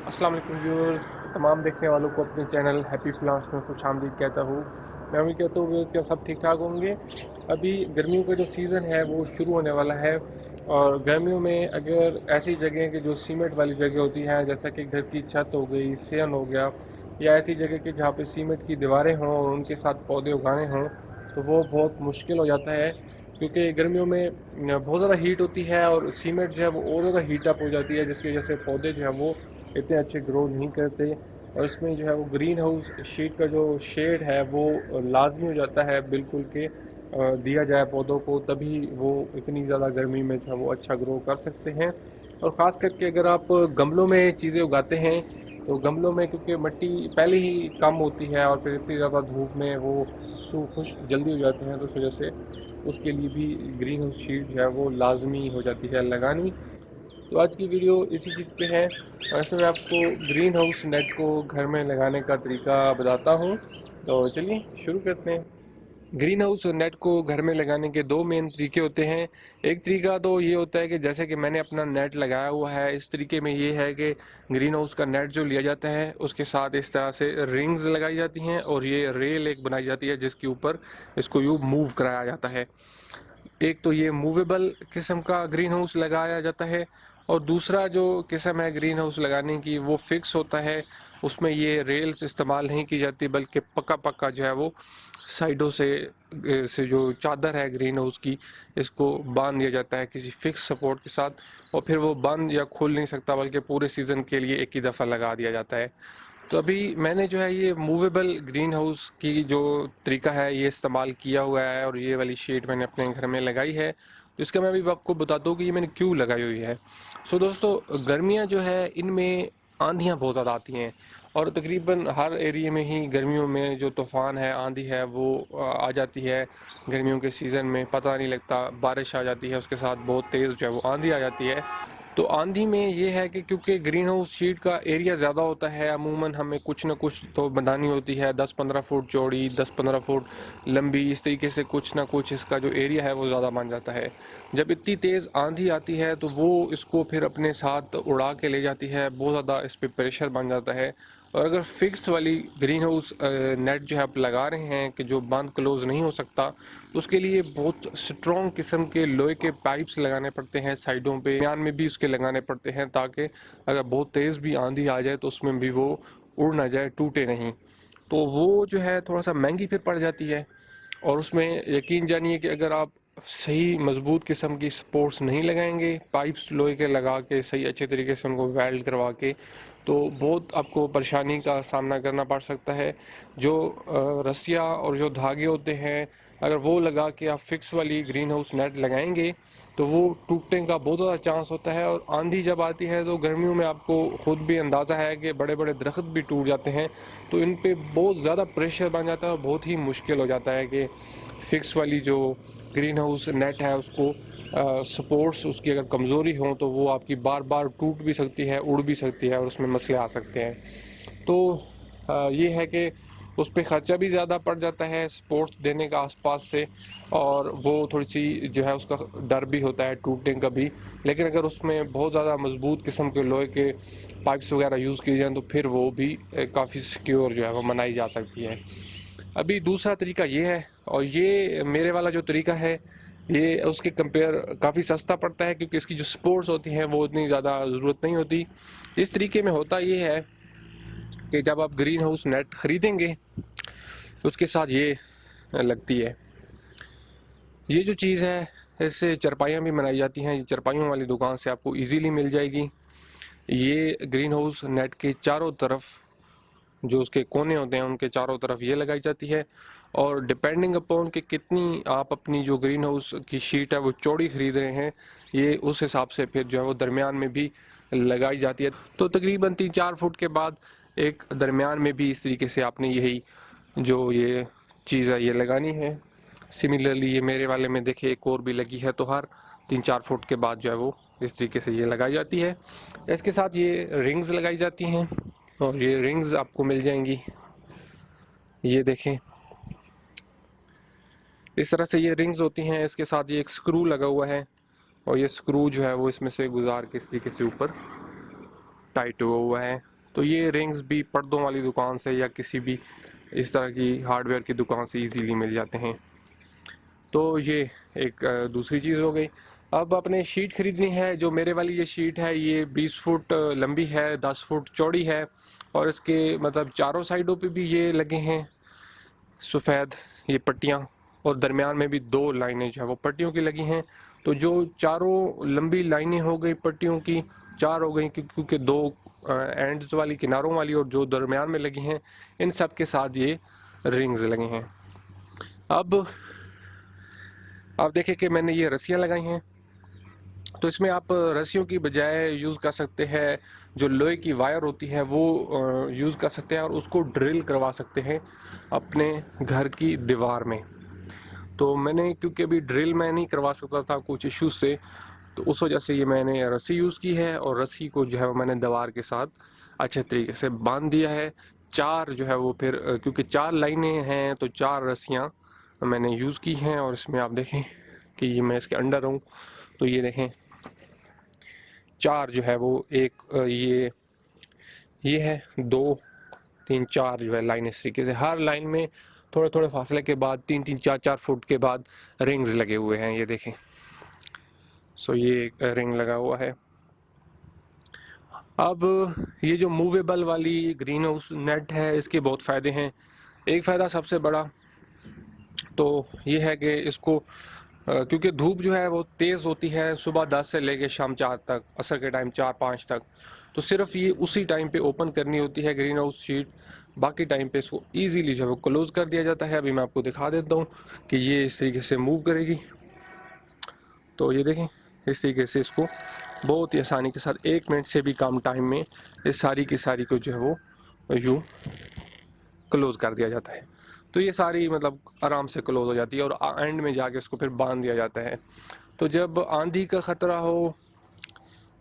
अस्सलाम वालेकुम व्यूअर्स, तमाम देखने वालों को अपने चैनल हैप्पी प्लांट्स में खुश आमदीद कहता हूँ। मैं उम्मीद कहता हूँ व्यूअर्स कि आप सब ठीक ठाक होंगे। अभी गर्मियों का जो सीज़न है वो शुरू होने वाला है और गर्मियों में अगर ऐसी जगह की जो सीमेंट वाली जगह होती हैं, जैसा कि घर की छत हो गई, सेन हो गया, या ऐसी जगह की जहाँ पे सीमेंट की दीवारें हों और उनके साथ पौधे उगाने हों, तो वो बहुत मुश्किल हो जाता है, क्योंकि गर्मियों में बहुत ज़्यादा हीट होती है और सीमेंट जो है वो और ज़्यादा हीट अप हो जाती है, जिसकी वजह से पौधे जो है वो इतने अच्छे ग्रो नहीं करते। और इसमें जो है वो ग्रीन हाउस शीट का जो शेड है वो लाजमी हो जाता है बिल्कुल के दिया जाए पौधों को, तभी वो इतनी ज़्यादा गर्मी में जो है वो अच्छा ग्रो कर सकते हैं। और ख़ास करके अगर आप गमलों में चीज़ें उगाते हैं, तो गमलों में क्योंकि मिट्टी पहले ही कम होती है और फिर इतनी ज़्यादा धूप में वो खुश्क जल्दी हो जाते हैं, तो उस वजह से उसके लिए भी ग्रीन हाउस शीट जो है वो लाजमी हो जाती है लगानी। तो आज की वीडियो इसी चीज़ पे है और इसमें मैं आपको ग्रीन हाउस नेट को घर में लगाने का तरीका बताता हूँ। तो चलिए शुरू करते हैं। ग्रीन हाउस नेट को घर में लगाने के दो मेन तरीके होते हैं। एक तरीका तो ये होता है कि जैसे कि मैंने अपना नेट लगाया हुआ है, इस तरीके में ये है कि ग्रीन हाउस का नेट जो लिया जाता है उसके साथ इस तरह से रिंग्स लगाई जाती हैं और ये रेल एक बनाई जाती है जिसके ऊपर इसको यूँ मूव कराया जाता है। एक तो ये मूवेबल किस्म का ग्रीन हाउस लगाया जाता है और दूसरा जो किस्म है ग्रीन हाउस लगाने की वो फिक्स होता है। उसमें ये रेल्स इस्तेमाल नहीं की जाती, बल्कि पक्का पक्का जो है वो साइडों से जो चादर है ग्रीन हाउस की, इसको बांध दिया जाता है किसी फिक्स सपोर्ट के साथ, और फिर वो बंद या खुल नहीं सकता, बल्कि पूरे सीज़न के लिए एक ही दफ़ा लगा दिया जाता है। तो अभी मैंने जो है ये मूवेबल ग्रीन हाउस की जो तरीका है ये इस्तेमाल किया हुआ है और ये वाली शीट मैंने अपने घर में लगाई है। तो इसका मैं अभी आपको बताता हूँ कि ये मैंने क्यों लगाई हुई है। सो दोस्तों, गर्मियाँ जो है इनमें आंधियाँ बहुत ज़्यादा आती हैं और तकरीबन हर एरिया में ही गर्मियों में जो तूफ़ान है, आंधी है, वो आ जाती है। गर्मियों के सीज़न में पता नहीं लगता, बारिश आ जाती है, उसके साथ बहुत तेज़ जो है वो आंधी आ जाती है। तो आंधी में ये है कि क्योंकि ग्रीन हाउस शीट का एरिया ज़्यादा होता है, अमूमन हमें कुछ ना कुछ तो बनानी होती है, 10-15 फुट चौड़ी, 10-15 फुट लंबी, इस तरीके से कुछ ना कुछ इसका जो एरिया है वो ज़्यादा बन जाता है। जब इतनी तेज़ आंधी आती है तो वो इसको फिर अपने साथ उड़ा के ले जाती है, बहुत ज़्यादा इस पर प्रेशर बन जाता है। और अगर फिक्स वाली ग्रीन हाउस नेट जो है आप लगा रहे हैं कि जो बंद क्लोज नहीं हो सकता, तो उसके लिए बहुत स्ट्रॉन्ग किस्म के लोहे के पाइप्स लगाने पड़ते हैं साइडों पे, दरमियान में भी उसके लगाने पड़ते हैं, ताकि अगर बहुत तेज़ भी आंधी आ जाए तो उसमें भी वो उड़ ना जाए, टूटे नहीं। तो वो जो है थोड़ा सा महंगी फिर पड़ जाती है और उसमें यकीन जानिए कि अगर आप सही मजबूत किस्म की सपोर्ट्स नहीं लगाएंगे, पाइप्स लोहे के लगा के सही अच्छे तरीके से उनको वेल्ड करवा के, तो बहुत आपको परेशानी का सामना करना पड़ सकता है। जो रस्सियाँ और जो धागे होते हैं, अगर वो लगा के आप फिक्स वाली ग्रीन हाउस नेट लगाएंगे तो वो टूटने का बहुत ज़्यादा चांस होता है। और आंधी जब आती है तो गर्मियों में आपको खुद भी अंदाज़ा है कि बड़े बड़े दरख्त भी टूट जाते हैं, तो इन पे बहुत ज़्यादा प्रेशर बन जाता है और बहुत ही मुश्किल हो जाता है कि फिक्स वाली जो ग्रीन हाउस नेट है उसको सपोर्ट्स उसकी अगर कमज़ोरी हो तो वो आपकी बार बार टूट भी सकती है, उड़ भी सकती है और उसमें मसले आ सकते हैं। तो ये है कि उस पर ख़र्चा भी ज़्यादा पड़ जाता है सपोर्ट्स देने का आसपास से, और वो थोड़ी सी जो है उसका डर भी होता है टूटने का भी। लेकिन अगर उसमें बहुत ज़्यादा मजबूत किस्म के लोहे के पाइप्स वगैरह यूज़ किए जाएँ तो फिर वो भी काफ़ी सिक्योर जो है वो मनाई जा सकती है। अभी दूसरा तरीका ये है, और ये मेरे वाला जो तरीका है ये उसके कंपेयर काफ़ी सस्ता पड़ता है, क्योंकि इसकी जो सपोर्ट्स होती हैं वो इतनी ज़्यादा ज़रूरत नहीं होती। इस तरीके में होता ये है कि जब आप ग्रीन हाउस नेट ख़रीदेंगे उसके साथ ये लगती है, ये जो चीज़ है, इससे चारपाइयाँ भी बनाई जाती हैं। ये चारपाइयों वाली दुकान से आपको इजीली मिल जाएगी। ये ग्रीन हाउस नेट के चारों तरफ जो उसके कोने होते हैं उनके चारों तरफ ये लगाई जाती है, और डिपेंडिंग अपॉन कि कितनी आप अपनी जो ग्रीन हाउस की शीट है वो चौड़ी ख़रीद रहे हैं, ये उस हिसाब से फिर जो है वो दरमियान में भी लगाई जाती है। तो तकरीबन 3-4 फुट के बाद एक दरमियान में भी इस तरीके से आपने यही जो ये चीज़ है ये लगानी है। सिमिलरली ये मेरे वाले में देखिए एक और भी लगी है, तो हर 3-4 फुट के बाद जो है वो इस तरीके से ये लगाई जाती है। इसके साथ ये रिंग्स लगाई जाती हैं और ये रिंग्स आपको मिल जाएंगी, ये देखें इस तरह से ये रिंग्स होती हैं। इसके साथ ये एक स्क्रू लगा हुआ है और ये स्क्रू जो है वो इसमें से गुजार के इस तरीके से ऊपर टाइट हुआ हुआ है। तो ये रिंग्स भी पर्दों वाली दुकान से या किसी भी इस तरह की हार्डवेयर की दुकान से इजीली मिल जाते हैं। तो ये एक दूसरी चीज़ हो गई। अब अपने शीट खरीदनी है। जो मेरे वाली ये शीट है ये 20 फुट लंबी है, 10 फुट चौड़ी है और इसके मतलब चारों साइडों पे भी ये लगे हैं सफ़ेद ये पट्टियाँ, और दरमियान में भी 2 लाइनें जो है वो पट्टियों की लगी हैं। तो जो चारों लंबी लाइनें हो गई पट्टियों की, 4 हो गई क्योंकि 2 एंड्स वाली किनारों वाली और जो दरमियान में लगी हैं, इन सब के साथ ये रिंग्स लगे हैं। अब आप देखें कि मैंने ये रस्सियाँ लगाई हैं, तो इसमें आप रस्सियों की बजाय यूज़ कर सकते हैं जो लोहे की वायर होती है वो यूज़ कर सकते हैं और उसको ड्रिल करवा सकते हैं अपने घर की दीवार में। तो मैंने क्योंकि अभी ड्रिल मैं नहीं करवा सकता था कुछ इश्यूज से, तो उस वजह से ये मैंने रस्सी यूज़ की है और रस्सी को जो है मैंने दीवार के साथ अच्छे तरीके से बांध दिया है। 4 जो है वो फिर क्योंकि 4 लाइनें हैं तो 4 रस्सियाँ मैंने यूज़ की हैं। और इसमें आप देखें कि ये मैं इसके अंडर हूँ, तो ये देखें 4 जो है वो एक ये है 2 3 4 जो है लाइन इस तरीके से हर लाइन में थोड़े थोड़े फासले के बाद 3 4 4 फुट के बाद रिंग्स लगे हुए हैं। ये देखें, सो ये एक रिंग लगा हुआ है। अब ये जो मूवेबल वाली ग्रीन हाउस नेट है इसके बहुत फ़ायदे हैं। एक फ़ायदा सबसे बड़ा तो ये है कि इसको क्योंकि धूप जो है वो तेज़ होती है सुबह 10 से लेके शाम 4 तक, असर के टाइम 4-5 तक, तो सिर्फ ये उसी टाइम पे ओपन करनी होती है ग्रीन हाउस शीट। बाकी टाइम पे इसको इजीली जो है वो क्लोज़ कर दिया जाता है। अभी मैं आपको दिखा देता हूँ कि ये इस तरीके से मूव करेगी। तो ये देखें इस तरीके से इसको बहुत ही आसानी के साथ 1 मिनट से भी कम टाइम में ये सारी की सारी को जो है वो यूँ क्लोज़ कर दिया जाता है। तो ये सारी मतलब आराम से क्लोज़ हो जाती है और एंड में जाके इसको फिर बांध दिया जाता है। तो जब आंधी का ख़तरा हो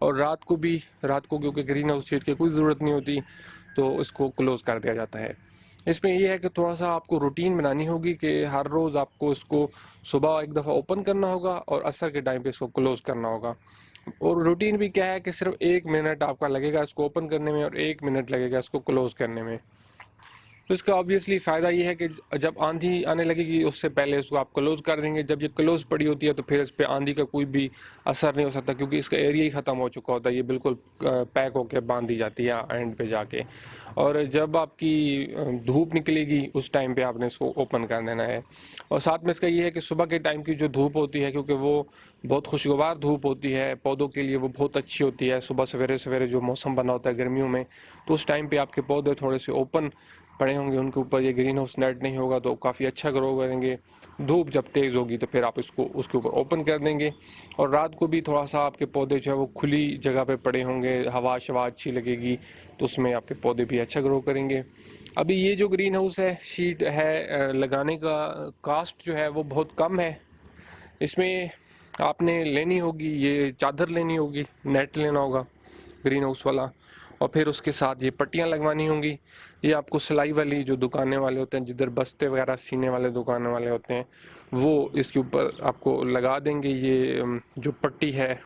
और रात को क्योंकि ग्रीन हाउस शीट की कोई ज़रूरत नहीं होती तो इसको क्लोज़ कर दिया जाता है। इसमें ये है कि थोड़ा सा आपको रूटीन बनानी होगी कि हर रोज़ आपको इसको सुबह एक दफ़ा ओपन करना होगा और असर के टाइम पे इसको क्लोज़ करना होगा। और रूटीन भी क्या है कि सिर्फ 1 मिनट आपका लगेगा इसको ओपन करने में और 1 मिनट लगेगा इसको क्लोज़ करने में। तो इसका ऑब्वियसली फ़ायदा ये है कि जब आंधी आने लगेगी उससे पहले इसको आप क्लोज़ कर देंगे। जब ये क्लोज़ पड़ी होती है तो फिर इस पे आंधी का कोई भी असर नहीं हो सकता क्योंकि इसका एरिया ही ख़त्म हो चुका होता है। ये बिल्कुल पैक होकर बांध दी जाती है एंड पे जाके। और जब आपकी धूप निकलेगी उस टाइम पे आपने इसको ओपन कर देना है। और साथ में इसका ये है कि सुबह के टाइम की जो धूप होती है क्योंकि वो बहुत खुशगवार धूप होती है, पौधों के लिए वो बहुत अच्छी होती है। सुबह सवेरे सवेरे जो मौसम बना होता है गर्मियों में, तो उस टाइम पे आपके पौधे थोड़े से ओपन पड़े होंगे, उनके ऊपर ये ग्रीन हाउस नेट नहीं होगा तो काफ़ी अच्छा ग्रो करेंगे। धूप जब तेज़ होगी तो फिर आप इसको उसके ऊपर ओपन कर देंगे। और रात को भी थोड़ा सा आपके पौधे जो है वो खुली जगह पे पड़े होंगे, हवा शवा अच्छी लगेगी तो उसमें आपके पौधे भी अच्छा ग्रो करेंगे। अभी ये जो ग्रीन हाउस है शीट है लगाने का कास्ट जो है वो बहुत कम है। इसमें आपने लेनी होगी ये चादर लेनी होगी, नेट लेना होगा ग्रीन हाउस वाला, और फिर उसके साथ ये पट्टियाँ लगवानी होंगी। ये आपको सिलाई वाली जो दुकानें वाले होते हैं, जिधर बस्ते वगैरह सीने वाले दुकानें वाले होते हैं, वो इसके ऊपर आपको लगा देंगे ये जो पट्टी है।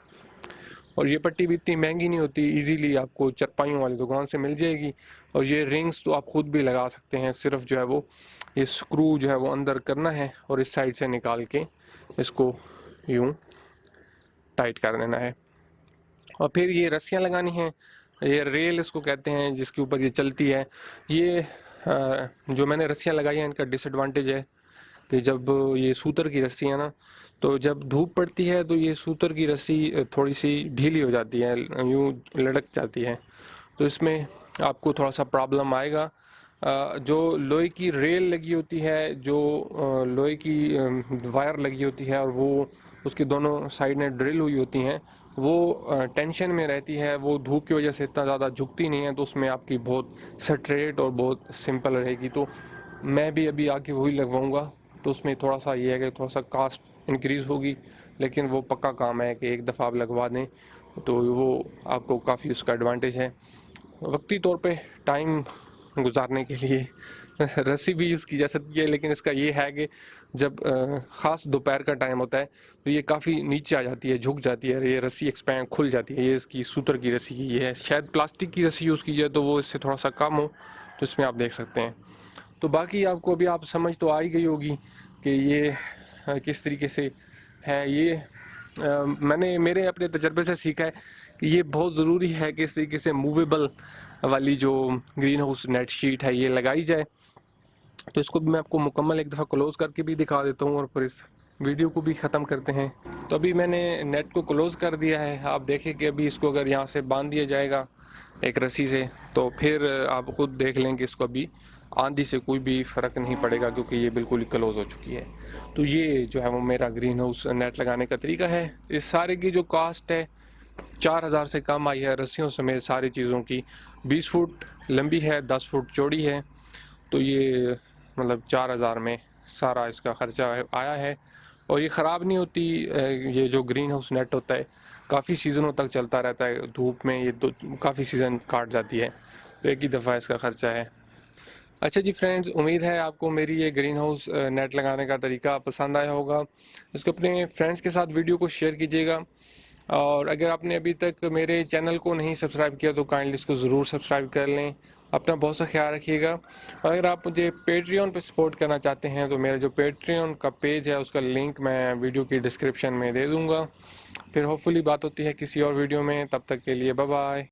और ये पट्टी भी इतनी महंगी नहीं होती, इजीली आपको चरपाइयों वाली दुकान से मिल जाएगी। और ये रिंग्स तो आप खुद भी लगा सकते हैं, सिर्फ जो है वो ये स्क्रू जो है वो अंदर करना है और इस साइड से निकाल के इसको यूँ टाइट कर देना है। और फिर ये रस्सियाँ लगानी हैं, ये रेल इसको कहते हैं जिसके ऊपर ये चलती है। ये जो मैंने रस्सियाँ लगाई हैं इनका डिसएडवांटेज है कि जब ये सूतर की रस्सी है ना, तो जब धूप पड़ती है तो ये सूतर की रस्सी थोड़ी सी ढीली हो जाती है, यूँ लटक जाती है। तो इसमें आपको थोड़ा सा प्रॉब्लम आएगा। जो लोहे की रेल लगी होती है, जो लोहे की वायर लगी होती है और वो उसकी दोनों साइड में ड्रिल हुई होती हैं, वो टेंशन में रहती है, वो धूप की वजह से इतना ज़्यादा झुकती नहीं है, तो उसमें आपकी बहुत स्ट्रेट और बहुत सिंपल रहेगी। तो मैं भी अभी आके वही लगवाऊंगा। तो उसमें थोड़ा सा ये है कि थोड़ा सा कास्ट इंक्रीज़ होगी, लेकिन वो पक्का काम है कि एक दफ़ा आप लगवा दें तो वो आपको काफ़ी उसका एडवांटेज है। वक्ती तौर पे टाइम गुजारने के लिए रस्सी भी यूज़ की जा सकती है, लेकिन इसका ये है कि जब ख़ास दोपहर का टाइम होता है तो ये काफ़ी नीचे आ जाती है, झुक जाती है, ये रस्सी एक्सपैंड खुल जाती है। ये इसकी सूतर की रस्सी की ये है। शायद प्लास्टिक की रस्सी यूज़ की जाए तो वो इससे थोड़ा सा कम हो, तो इसमें आप देख सकते हैं। तो बाकी आपको अभी आप समझ तो आ ही गई होगी कि ये किस तरीके से है। ये मैंने मेरे अपने तजर्बे से सीखा है कि ये बहुत ज़रूरी है कि इस तरीके से मूवेबल वाली जो ग्रीन हाउस नेट शीट है ये लगाई जाए। तो इसको भी मैं आपको मुकम्मल एक दफ़ा क्लोज़ करके भी दिखा देता हूँ और फिर इस वीडियो को भी ख़त्म करते हैं। तो अभी मैंने नेट को क्लोज़ कर दिया है। आप देखें कि अभी इसको अगर यहाँ से बांध दिया जाएगा एक रस्सी से, तो फिर आप ख़ुद देख लें कि इसको अभी आंधी से कोई भी फ़र्क नहीं पड़ेगा, क्योंकि ये बिल्कुल ही क्लोज़ हो चुकी है। तो ये जो है वो मेरा ग्रीन हाउस नेट लगाने का तरीका है। इस सारे की जो कास्ट है 4000 से कम आई है, रस्सियों समेत सारी चीज़ों की। 20 फुट लंबी है, 10 फुट चौड़ी है। तो ये मतलब 4000 में सारा इसका ख़र्चा आया है। और ये ख़राब नहीं होती। ये जो ग्रीन हाउस नेट होता है काफ़ी सीज़नों तक चलता रहता है, धूप में ये काफ़ी सीज़न काट जाती है। तो एक ही दफ़ा इसका ख़र्चा है। अच्छा जी फ्रेंड्स, उम्मीद है आपको मेरी ये ग्रीन हाउस नेट लगाने का तरीका पसंद आया होगा। इसको अपने फ्रेंड्स के साथ वीडियो को शेयर कीजिएगा। और अगर आपने अभी तक मेरे चैनल को नहीं सब्सक्राइब किया तो काइंडली इसको ज़रूर सब्सक्राइब कर लें। अपना बहुत सा ख्याल रखिएगा। और अगर आप मुझे पेट्रियन पे सपोर्ट करना चाहते हैं तो मेरा जो पेट्रियन का पेज है उसका लिंक मैं वीडियो की डिस्क्रिप्शन में दे दूँगा। फिर होपफुली बात होती है किसी और वीडियो में। तब तक के लिए बाय बाय।